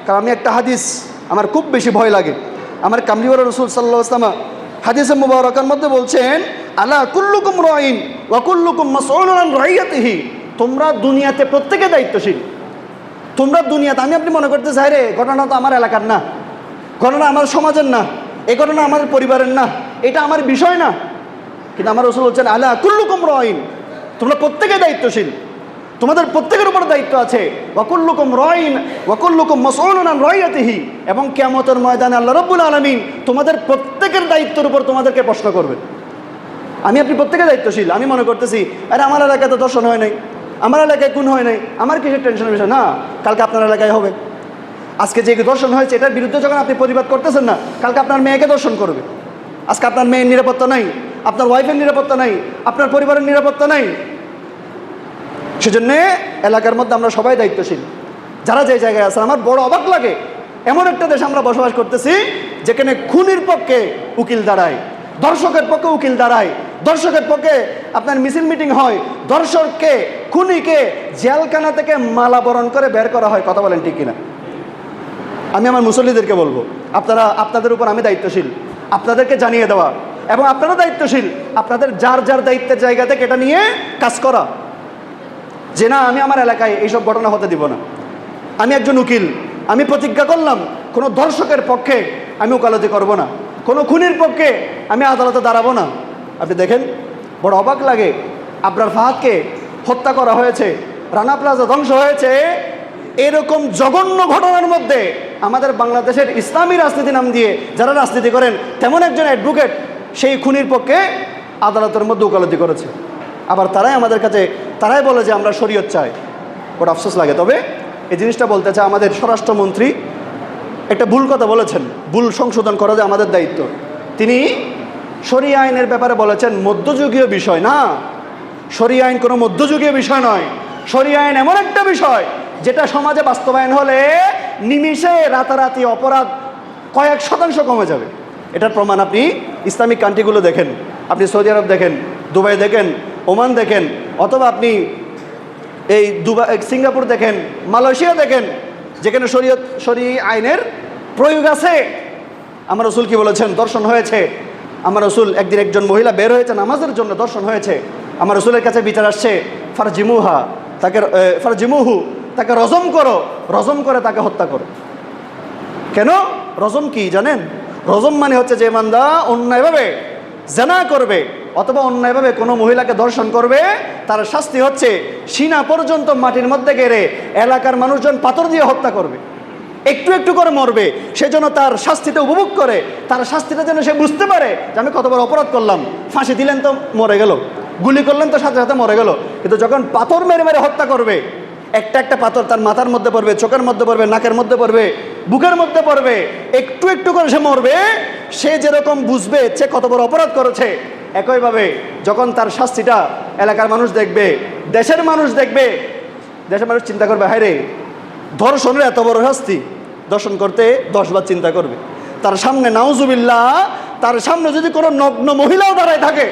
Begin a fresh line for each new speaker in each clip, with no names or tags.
কারণ আমি একটা হাদিস আমার খুব বেশি ভয় লাগে। আমার কামলিওয়ালা রসুল সাল্লাল্লাহু আলাইহি ওয়াসাল্লাম হাদিসে মুবারাকার মধ্যে বলছেন, আলা কুল্লুকুম রাইন ওয়া কুল্লুকুম মাসউলুন আন রাইয়াতিহি, তোমরা দুনিয়াতে প্রত্যেকে দায়িত্বশীল। তোমরা দুনিয়াতে, আমি আপনি মনে করতে চাই রে ঘটনা তো আমার এলাকার না, ঘটনা আমার সমাজের না, এই ঘটনা আমার পরিবারের না, এটা আমার বিষয় না। কিন্তু আমার রাসূল বলছেন আলা কুল্লুকুম রাইন, তোমরা প্রত্যেকে দায়িত্বশীল, তোমাদের প্রত্যেকের উপর দায়িত্ব আছে। ওয়া কুল্লুকুম রাইন ওয়া কুল্লুকুম মাসউলুন আন রাইয়াতিহি, এবং কিয়ামতের ময়দানে আল্লাহ রাব্বুল আলামিন তোমাদের প্রত্যেকের দায়িত্বের উপর তোমাদেরকে প্রশ্ন করবেন। আমি আপনি প্রত্যেকে দায়িত্বশীল। আমি মনে করতেছি আরে আমার এলাকায় তো দর্শন হয় নাই, আমার এলাকায় খুন হয় নাই, আমার কিসের টেনশনের বিষয় না, কালকে আপনার এলাকায় হবে। আজকে যে দর্শন হয়েছে এটার বিরুদ্ধে যখন আপনি প্রতিবাদ করতেছেন না, কালকে আপনার মেয়েকে দর্শন করবে। আজকে আপনার মেয়ের নিরাপত্তা নাই, আপনার ওয়াইফের নিরাপত্তা নাই, আপনার পরিবারের নিরাপত্তা নাই। সেজন্যে এলাকার মধ্যে আমরা সবাই দায়িত্বশীল, যারা যে জায়গায় আছেন। আমার বড় অবাক লাগে, এমন একটা দেশে আমরা বসবাস করতেছি যেখানে খুনির পক্ষে উকিল দাঁড়ায়, দর্শকের পক্ষে উকিল দাঁড়ায়, দর্শকের পক্ষে আপনার মিছিল মিটিং হয়, দর্শককে খুনিকে জেলখানা থেকে মালা বরণ করে বের করা হয়। কথা বলেন ঠিক কিনা? আমি আমার মুসল্লিদেরকে বলবো, আপনারা, আপনাদের উপর আমি দায়িত্বশীল, আপনাদেরকে জানিয়ে দেওয়া, এবং আপনারা দায়িত্বশীল আপনাদের যার যার দায়িত্বের জায়গা থেকে এটা নিয়ে কাজ করা, যে না আমি আমার এলাকায় এইসব ঘটনা হতে দিব না। আমি একজন উকিল, আমি প্রতিজ্ঞা করলাম কোনো দর্শকের পক্ষে আমি ওকালতি করব না, কোনো খুনির পক্ষে আমি আদালতে দাঁড়াবো না। আপনি দেখেন, বড় অবাক লাগে, আবরার ফাহাদকে হত্যা করা হয়েছে, রানা প্লাজা ধ্বংস হয়েছে, এরকম জঘন্য ঘটনার মধ্যে আমাদের বাংলাদেশের ইসলামী রাজনীতি নাম দিয়ে যারা রাজনীতি করেন তেমন একজন অ্যাডভোকেট সেই খুনির পক্ষে আদালতের মধ্যে ওকালতি করেছে। আবার তারাই আমাদের কাছে তারাই বলে যে আমরা শরীয়ত চাই। বড় আফসোস লাগে। তবে এই জিনিসটা বলতে চাই, আমাদের স্বরাষ্ট্রমন্ত্রী একটা ভুল কথা বলেছেন, ভুল সংশোধন করা যে আমাদের দায়িত্ব। তিনি শরিয়া আইনের ব্যাপারে বলেছেন মধ্যযুগীয় বিষয় না। শরিয়া আইন কোনো মধ্যযুগীয় বিষয় নয়। শরিয়া আইন এমন একটা বিষয় যেটা সমাজে বাস্তবায়ন হলে নিমিষে রাতারাতি অপরাধ কয়েক শতাংশ কমে যাবে। এটার প্রমাণ আপনি ইসলামিক কান্ট্রিগুলো দেখেন, আপনি সৌদি আরব দেখেন, দুবাই দেখেন, ওমান দেখেন, অথবা আপনি এই সিঙ্গাপুর দেখেন, মালয়েশিয়া দেখেন, যেখানে শরিয়া আইনের প্রয়োগ আছে। আমার রাসূল কি বলেছেন? দর্শন হয়েছে। আমার রাসূল একদিন একজন মহিলা বের হয়েছে নামাজের জন্য, দর্শন হয়েছে। আমার রাসূলের কাছে বিচার আসছে, ফারজিমুহা, তাকে ফারজিমুহু, তাকে রজম করো, রজম করে তাকে হত্যা করো। কেন? রজম কি জানেন? রজম মানে হচ্ছে যে বান্দা অন্যায়ভাবে জেনা করবে অথবা অন্যায়ভাবে কোনো মহিলাকে দর্শন করবে, তার শাস্তি হচ্ছে সিনা পর্যন্ত মাটির মধ্যে গেড়ে এলাকার মানুষজন পাথর দিয়ে হত্যা করবে, একটু একটু করে মরবে। সেজন্য তার শাস্তিটা উপভোগ করে, তার শাস্তিটা যেন সে বুঝতে পারে যে আমি কত বড় অপরাধ করলাম। ফাঁসি দিলেন তো মরে গেল, গুলি করলেন তো সাথে সাথে মরে গেল, কিন্তু যখন পাথর মেরে মেরে হত্যা করবে, একটা একটা পাথর তার মাথার মধ্যে পড়বে, চোখের মধ্যে পড়বে, নাকের মধ্যে পড়বে, বুকের মধ্যে পড়বে, একটু একটু করে সে মরবে। সে যেরকম বুঝবে সে কত বড় অপরাধ করেছে, একইভাবে যখন তার শাস্তিটা এলাকার মানুষ দেখবে, দেশের মানুষ দেখবে, দেশের মানুষ চিন্তা করবে হায় রে, ধর্ষণের এত বড় শাস্তি, দর্শন করতে 10 বার চিন্তা করবে। তার সামনে নাউজুবিল্লাহ, তার সামনে যদি কোনো নগ্ন মহিলাও দাঁড়ায় থাকে,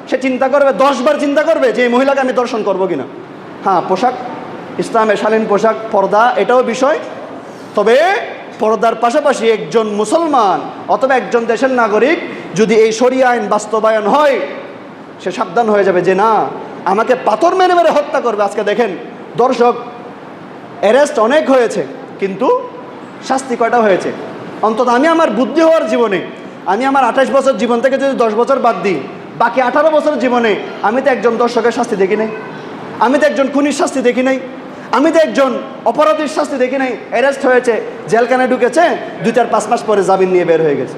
সে চিন্তা করবে, 10 বার চিন্তা করবে যে এই মহিলাকে আমি দর্শন করবো কিনা। হ্যাঁ, পোশাক, ইসলামের শালীন পোশাক, পর্দা, এটাও বিষয়। তবে পর্দার পাশাপাশি একজন মুসলমান অথবা একজন দেশের নাগরিক যদি এই শরিয়া আইন বাস্তবায়ন হয়, সে সাবধান হয়ে যাবে যে না, আমাকে পাথর মেরে মেরে হত্যা করবে। আজকে দেখেন দর্শক, অ্যারেস্ট অনেক হয়েছে, কিন্তু শাস্তি কয়টা হয়েছে? অন্তত আমি আমার বুদ্ধি হওয়ার জীবনে, আমি আমার 28 বছর জীবন থেকে যদি 10 বছর বাদ দিই, বাকি 18 বছর জীবনে আমি তো একজন দর্শকের শাস্তি দেখি নাই, আমি তো একজন খুনির শাস্তি দেখি নাই, আমি তো একজন অপরাধীর শাস্তি দেখি নাই। অ্যারেস্ট হয়েছে, জেলখানায় ঢুকেছে, 2-4-5 মাস পরে জামিন নিয়ে বের হয়ে গেছে।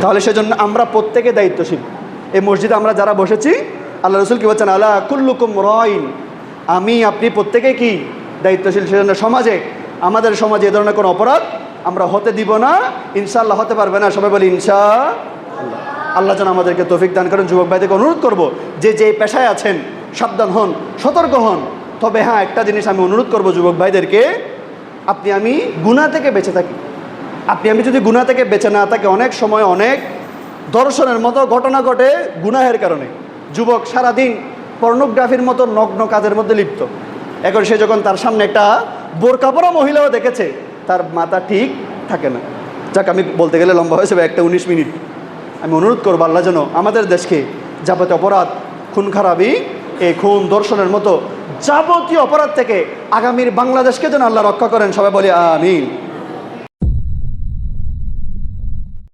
তাহলে সেজন্য আমরা প্রত্যেকে দায়িত্বশীল। এই মসজিদে আমরা যারা বসেছি, আল্লাহ রাসূল কি বলছেন? আলা কুল্লুকুম রাইন, আমি আপনি প্রত্যেকে কি দায়িত্বশীল। সেজন্য সমাজে, আমাদের সমাজে এ ধরনের কোনো অপরাধ আমরা হতে দিব না, ইনশাআল্লাহ হতে পারবে না। সবাই বলি ইনশাআল্লাহ। আল্লাহ যেন আমাদেরকে তৌফিক দান করেন। যুবক ভাইদেরকে অনুরোধ করব যে যে পেশায় আছেন সাবধান হন, সতর্ক হন। তবে হ্যাঁ, একটা জিনিস আমি অনুরোধ করব যুবক ভাইদেরকে, আপনি আমি গুনাহ থেকে বেঁচে থাকি। আপনি আমি যদি গুনাহ থেকে বেঁচে না থাকি, অনেক সময় অনেক দর্শনের মতো ঘটনা ঘটে গুনাহের কারণে। যুবক সারাদিন পর্নোগ্রাফির মতো নগ্ন কাজের মধ্যে লিপ্ত। এখন সে যখন তার সামনে একটা বোরকা পরা মহিলাও দেখেছে তার মাথা ঠিক থাকে না। যাক, আমি বলতে গেলে লম্বা হয়েছে একটা 19 মিনিট। আমি অনুরোধ করবো আল্লাহ যেন আমাদের দেশকে যাবতীয় অপরাধ, খুন খারাপি, এই খুন ধর্ষণের মতো যাবতীয় অপরাধ থেকে আগামীর বাংলাদেশকে যেন আল্লাহ রক্ষা করেন। সবাই বলি আমিন।